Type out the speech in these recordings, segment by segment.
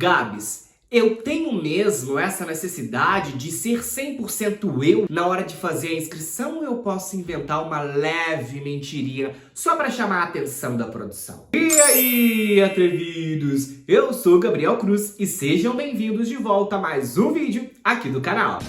Gabs, eu tenho mesmo essa necessidade de ser 100% eu na hora de fazer a inscrição ou eu posso inventar uma leve mentirinha só para chamar a atenção da produção? E aí, atrevidos? Eu sou Gabriel Cruz e sejam bem-vindos de volta a mais um vídeo aqui do canal.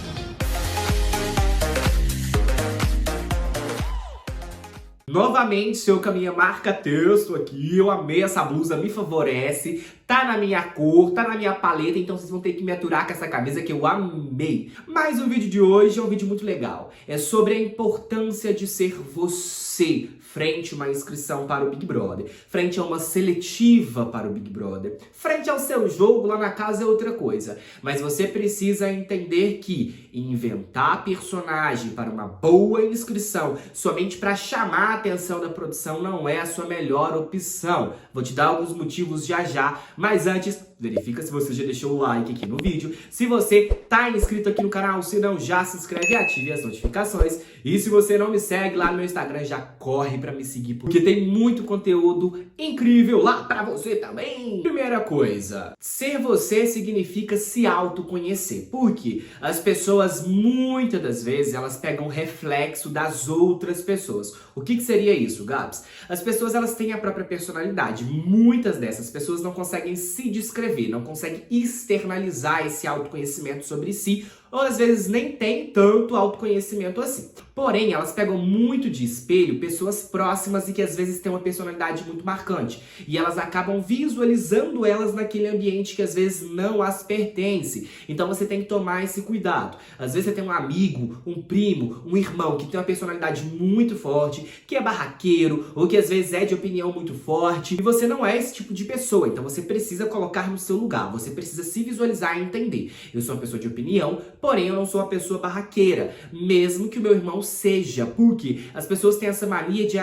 Novamente, eu com a minha marca texto aqui, eu amei essa blusa, me favorece, tá na minha cor, tá na minha paleta, então vocês vão ter que me aturar com essa camisa que eu amei. Mas o vídeo de hoje é um vídeo muito legal, é sobre a importância de ser você frente a uma inscrição para o Big Brother, frente a uma seletiva para o Big Brother, frente ao seu jogo lá na casa é outra coisa, mas você precisa entender que inventar personagem para uma boa inscrição somente para chamar a atenção da produção não é a sua melhor opção. Vou te dar alguns motivos já, mas antes, verifica se você já deixou o like aqui no vídeo, se você tá inscrito aqui no canal, se não, já se inscreve e ative as notificações, e se você não me segue lá no meu Instagram, já corre pra me seguir, porque tem muito conteúdo incrível lá pra você também. Primeira coisa, ser você significa se autoconhecer, porque as pessoas, muitas das vezes, elas pegam reflexo das outras pessoas. O que seria isso, Gabs? As pessoas, elas têm a própria personalidade. Muitas dessas pessoas não conseguem se descrever, não conseguem externalizar esse autoconhecimento sobre si, ou às vezes nem tem tanto autoconhecimento assim. Porém, elas pegam muito de espelho pessoas próximas e que às vezes têm uma personalidade muito marcante. E elas acabam visualizando elas naquele ambiente que às vezes não as pertence. Então você tem que tomar esse cuidado. Às vezes você tem um amigo, um primo, um irmão que tem uma personalidade muito forte, que é barraqueiro, ou que às vezes é de opinião muito forte, e você não é esse tipo de pessoa. Então você precisa colocar no seu lugar, você precisa se visualizar e entender. Eu sou uma pessoa de opinião, porém eu não sou uma pessoa barraqueira, mesmo que o meu irmão seja, porque as pessoas têm essa mania de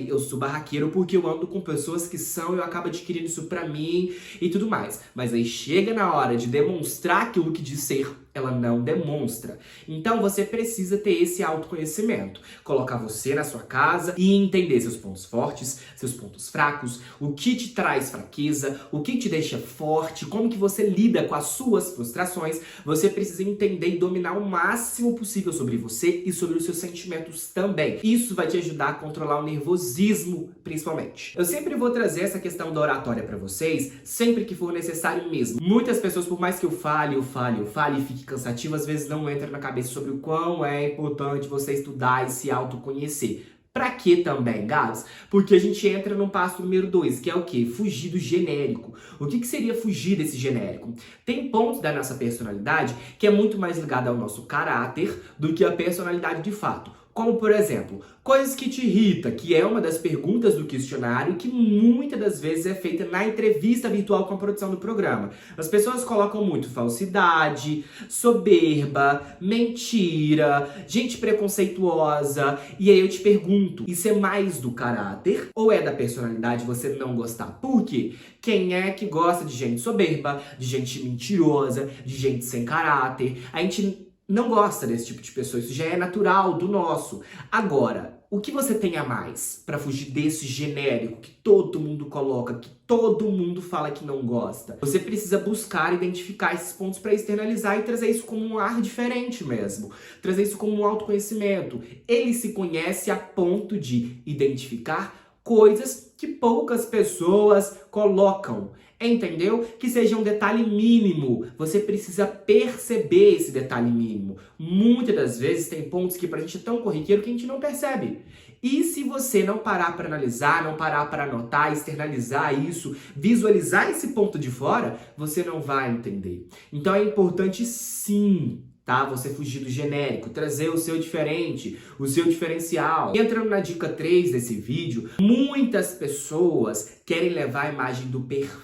eu sou barraqueiro porque eu ando com pessoas que são, eu acabo adquirindo isso pra mim e tudo mais. Mas aí chega na hora de demonstrar aquilo que diz ser, ela não demonstra. Então você precisa ter esse autoconhecimento, colocar você na sua casa e entender seus pontos fortes, seus pontos fracos, o que te traz fraqueza, o que te deixa forte, como que você lida com as suas frustrações. Você precisa entender e dominar o máximo possível sobre você e sobre os seus sentimentos também. Isso vai te ajudar a controlar o nervosismo, principalmente. Eu sempre vou trazer essa questão da oratória pra vocês, sempre que for necessário mesmo. Muitas pessoas, por mais que eu fale e fique cansativo, às vezes não entra na cabeça sobre o quão é importante você estudar e se autoconhecer. Pra quê também, Gabs? Porque a gente entra no passo número 2, que é o quê? Fugir do genérico. O que seria fugir desse genérico? Tem pontos da nossa personalidade que é muito mais ligado ao nosso caráter do que a personalidade de fato. Como, por exemplo, coisas que te irritam, que é uma das perguntas do questionário que muitas das vezes é feita na entrevista virtual com a produção do programa. As pessoas colocam muito falsidade, soberba, mentira, gente preconceituosa. E aí eu te pergunto, isso é mais do caráter ou é da personalidade você não gostar? Por quê? Quem é que gosta de gente soberba, de gente mentirosa, de gente sem caráter? A gente não gosta desse tipo de pessoa, isso já é natural do nosso. Agora, o que você tem a mais para fugir desse genérico que todo mundo coloca, que todo mundo fala que não gosta? Você precisa buscar, identificar esses pontos para externalizar e trazer isso como um ar diferente mesmo. Trazer isso como um autoconhecimento. Ele se conhece a ponto de identificar coisas que poucas pessoas colocam. Entendeu? Que seja um detalhe mínimo. Você precisa perceber esse detalhe mínimo. Muitas das vezes tem pontos que pra gente é tão corriqueiro que a gente não percebe. E se você não parar para analisar, não parar para anotar, externalizar isso, visualizar esse ponto de fora, você não vai entender. Então é importante sim, tá? Você fugir do genérico, trazer o seu diferente, o seu diferencial. Entrando na dica 3 desse vídeo, muitas pessoas querem levar a imagem do perfeito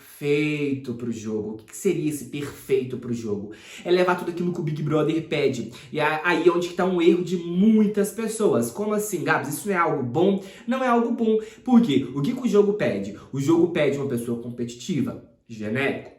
pro jogo. O que seria esse perfeito pro jogo? É levar tudo aquilo que o Big Brother pede. E aí é onde está um erro de muitas pessoas. Como assim, Gabs? Isso não é algo bom? Não é algo bom. Por quê? O que o jogo pede? O jogo pede uma pessoa competitiva, genérico.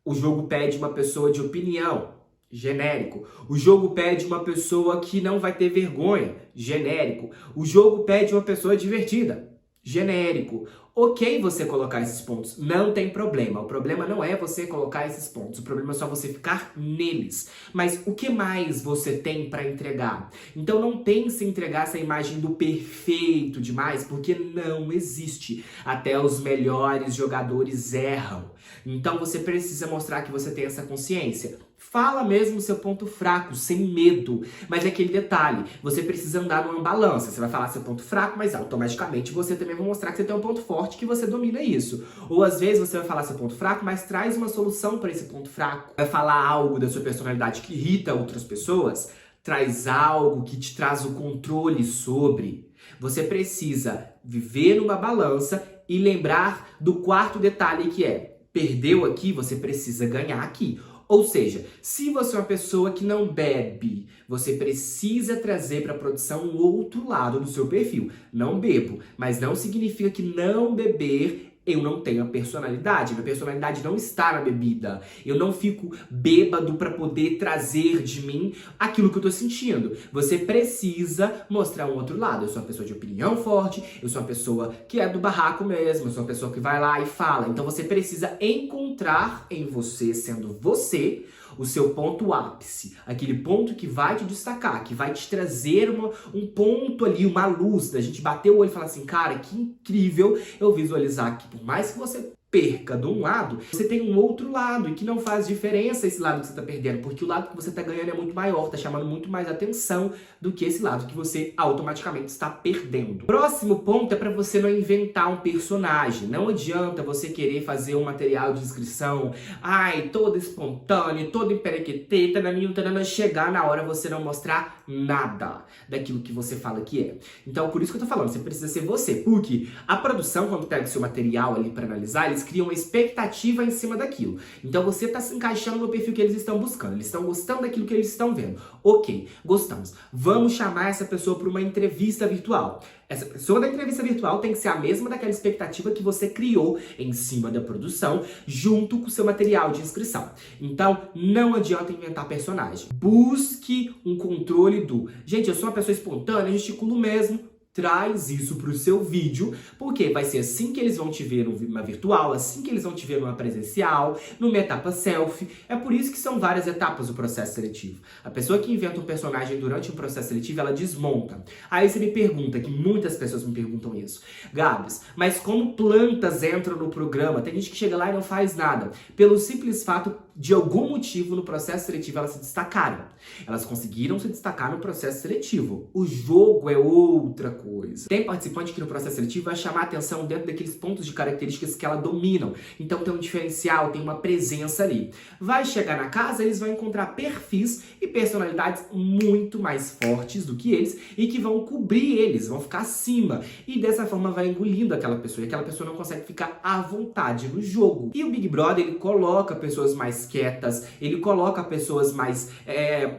O jogo pede uma pessoa de opinião, genérico. O jogo pede uma pessoa que não vai ter vergonha, genérico. O jogo pede uma pessoa divertida, genérico. Ok você colocar esses pontos, não tem problema. O problema não é você colocar esses pontos, o problema é só você ficar neles. Mas o que mais você tem para entregar? Então não pense em entregar essa imagem do perfeito demais, porque não existe. Até os melhores jogadores erram. Então você precisa mostrar que você tem essa consciência. Fala mesmo o seu ponto fraco, sem medo. Mas é aquele detalhe, você precisa andar numa balança. Você vai falar seu ponto fraco, mas automaticamente você também vai mostrar que você tem um ponto forte, que você domina isso. Ou às vezes você vai falar seu ponto fraco, mas traz uma solução para esse ponto fraco. Vai falar algo da sua personalidade que irrita outras pessoas, traz algo que te traz o controle sobre. Você precisa viver numa balança e lembrar do quarto detalhe que é: perdeu aqui, você precisa ganhar aqui. Ou seja, se você é uma pessoa que não bebe, você precisa trazer para a produção um outro lado do seu perfil. Não bebo, mas não significa que não beber eu não tenho a personalidade. Minha personalidade não está na bebida. Eu não fico bêbado para poder trazer de mim aquilo que eu tô sentindo. Você precisa mostrar um outro lado. Eu sou uma pessoa de opinião forte, eu sou uma pessoa que é do barraco mesmo, eu sou uma pessoa que vai lá e fala. Então você precisa encontrar em você, sendo você, o seu ponto ápice, aquele ponto que vai te destacar, que vai te trazer um ponto ali, uma luz, da gente bater o olho e falar assim, cara, que incrível eu visualizar que por mais que você perca de um lado, você tem um outro lado e que não faz diferença esse lado que você tá perdendo, porque o lado que você tá ganhando é muito maior, tá chamando muito mais atenção do que esse lado que você automaticamente está perdendo. Próximo ponto é para você não inventar um personagem. Não adianta você querer fazer um material de inscrição, ai, todo espontâneo, todo emperequetê, tanana, chegar na hora você não mostrar nada daquilo que você fala que é. Então, por isso que eu tô falando, você precisa ser você, porque a produção, quando pega o seu material ali para analisar, eles criam uma expectativa em cima daquilo. Então você tá se encaixando no perfil que eles estão buscando. Eles estão gostando daquilo que eles estão vendo. Ok, gostamos. Vamos chamar essa pessoa para uma entrevista virtual. Essa pessoa da entrevista virtual tem que ser a mesma daquela expectativa que você criou em cima da produção, junto com o seu material de inscrição. Então, não adianta inventar personagem. Busque um controle do... Gente, eu sou uma pessoa espontânea, gesticulo mesmo. Traz isso pro seu vídeo, porque vai ser assim que eles vão te ver numa virtual, assim que eles vão te ver numa presencial, numa etapa selfie. É por isso que são várias etapas do processo seletivo. A pessoa que inventa um personagem durante um processo seletivo, ela desmonta. Aí você me pergunta, que muitas pessoas me perguntam isso. Gabs, mas como plantas entram no programa? Tem gente que chega lá e não faz nada. Pelo simples fato, de algum motivo, no processo seletivo, elas se destacaram. Elas conseguiram se destacar no processo seletivo. O jogo é outra coisa. Tem participante que no processo seletivo vai chamar a atenção dentro daqueles pontos de características que ela dominam. Então tem um diferencial, tem uma presença ali. Vai chegar na casa, eles vão encontrar perfis e personalidades muito mais fortes do que eles e que vão cobrir eles, vão ficar acima. E dessa forma vai engolindo aquela pessoa. E aquela pessoa não consegue ficar à vontade no jogo. E o Big Brother, ele coloca pessoas mais quietas, ele coloca pessoas mais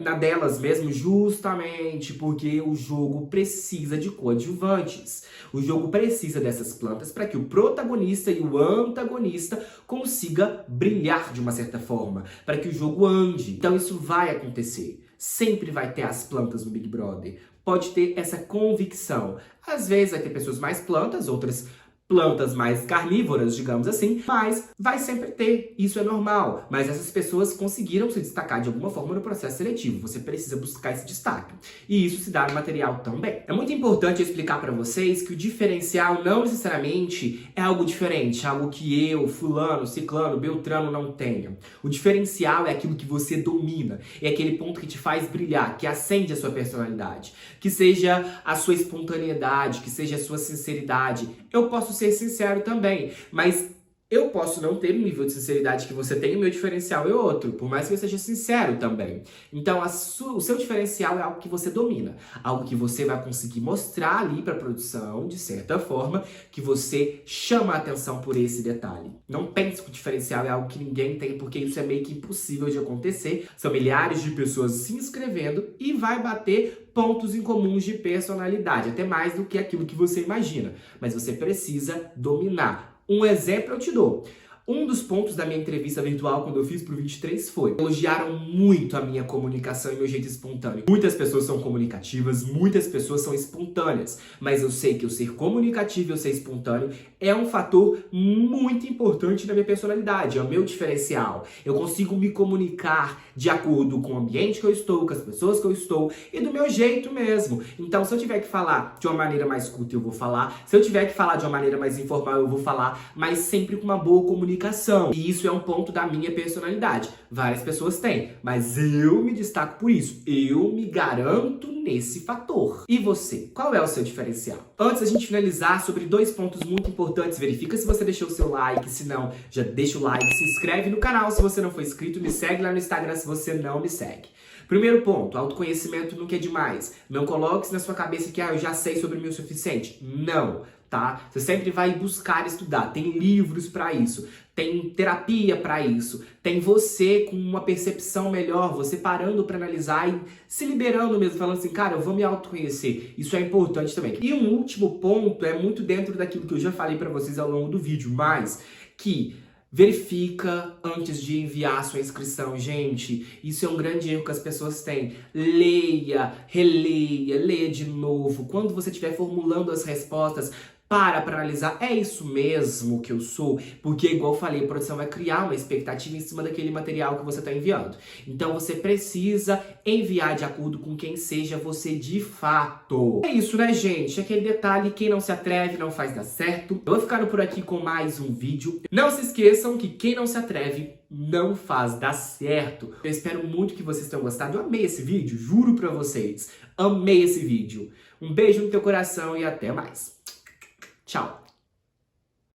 na delas mesmo, justamente porque o jogo precisa de coadjuvantes. O jogo precisa dessas plantas para que o protagonista e o antagonista consiga brilhar de uma certa forma, para que o jogo ande. Então isso vai acontecer. Sempre vai ter as plantas no Big Brother. Pode ter essa convicção. Às vezes vai ter pessoas mais plantas, outras plantas mais carnívoras, digamos assim, mas vai sempre ter, isso é normal. Mas essas pessoas conseguiram se destacar de alguma forma no processo seletivo, você precisa buscar esse destaque. E isso se dá no material também. É muito importante explicar para vocês que o diferencial não necessariamente é algo diferente, algo que eu, fulano, ciclano, beltrano não tenha. O diferencial é aquilo que você domina, é aquele ponto que te faz brilhar, que acende a sua personalidade, que seja a sua espontaneidade, que seja a sua sinceridade. Eu posso ser sincero também, mas eu posso não ter o nível de sinceridade que você tem, o meu diferencial é outro, por mais que eu seja sincero também. Então, o seu diferencial é algo que você domina, algo que você vai conseguir mostrar ali para a produção, de certa forma, que você chama a atenção por esse detalhe. Não pense que o diferencial é algo que ninguém tem, porque isso é meio que impossível de acontecer. São milhares de pessoas se inscrevendo e vai bater pontos em comuns de personalidade, até mais do que aquilo que você imagina. Mas você precisa dominar. Um exemplo eu te dou. Um dos pontos da minha entrevista virtual, quando eu fiz pro 23, foi: elogiaram muito a minha comunicação e meu jeito espontâneo. Muitas pessoas são comunicativas, muitas pessoas são espontâneas, mas eu sei que eu ser comunicativo e eu ser espontâneo é um fator muito importante na minha personalidade, é o meu diferencial. Eu consigo me comunicar de acordo com o ambiente que eu estou, com as pessoas que eu estou e do meu jeito mesmo. Então, se eu tiver que falar de uma maneira mais curta, eu vou falar. Se eu tiver que falar de uma maneira mais informal, eu vou falar, mas sempre com uma boa comunicação. E isso é um ponto da minha personalidade. Várias pessoas têm, mas eu me destaco por isso. Eu me garanto nesse fator. E você? Qual é o seu diferencial? Antes da gente finalizar, sobre 2 pontos muito importantes, verifica se você deixou o seu like, se não, já deixa o like, se inscreve no canal se você não for inscrito, me segue lá no Instagram se você não me segue. Primeiro ponto, autoconhecimento nunca é demais. Não coloque na sua cabeça que eu já sei sobre mim o suficiente. Não, tá? Você sempre vai buscar estudar. Tem livros para isso, tem terapia para isso, tem você com uma percepção melhor, você parando para analisar e se liberando mesmo, falando assim, cara, eu vou me autoconhecer. Isso é importante também. E um último ponto é muito dentro daquilo que eu já falei para vocês ao longo do vídeo, mas que verifica antes de enviar a sua inscrição, gente. Isso é um grande erro que as pessoas têm. Leia, releia, leia de novo. Quando você estiver formulando as respostas, para analisar, é isso mesmo que eu sou? Porque, igual eu falei, a produção vai criar uma expectativa em cima daquele material que você está enviando. Então, você precisa enviar de acordo com quem seja você de fato. É isso, né, gente? Aquele detalhe, quem não se atreve não faz dar certo. Eu vou ficando por aqui com mais um vídeo. Não se esqueçam que quem não se atreve não faz dar certo. Eu espero muito que vocês tenham gostado. Eu amei esse vídeo, juro pra vocês. Amei esse vídeo. Um beijo no teu coração e até mais. Tchau!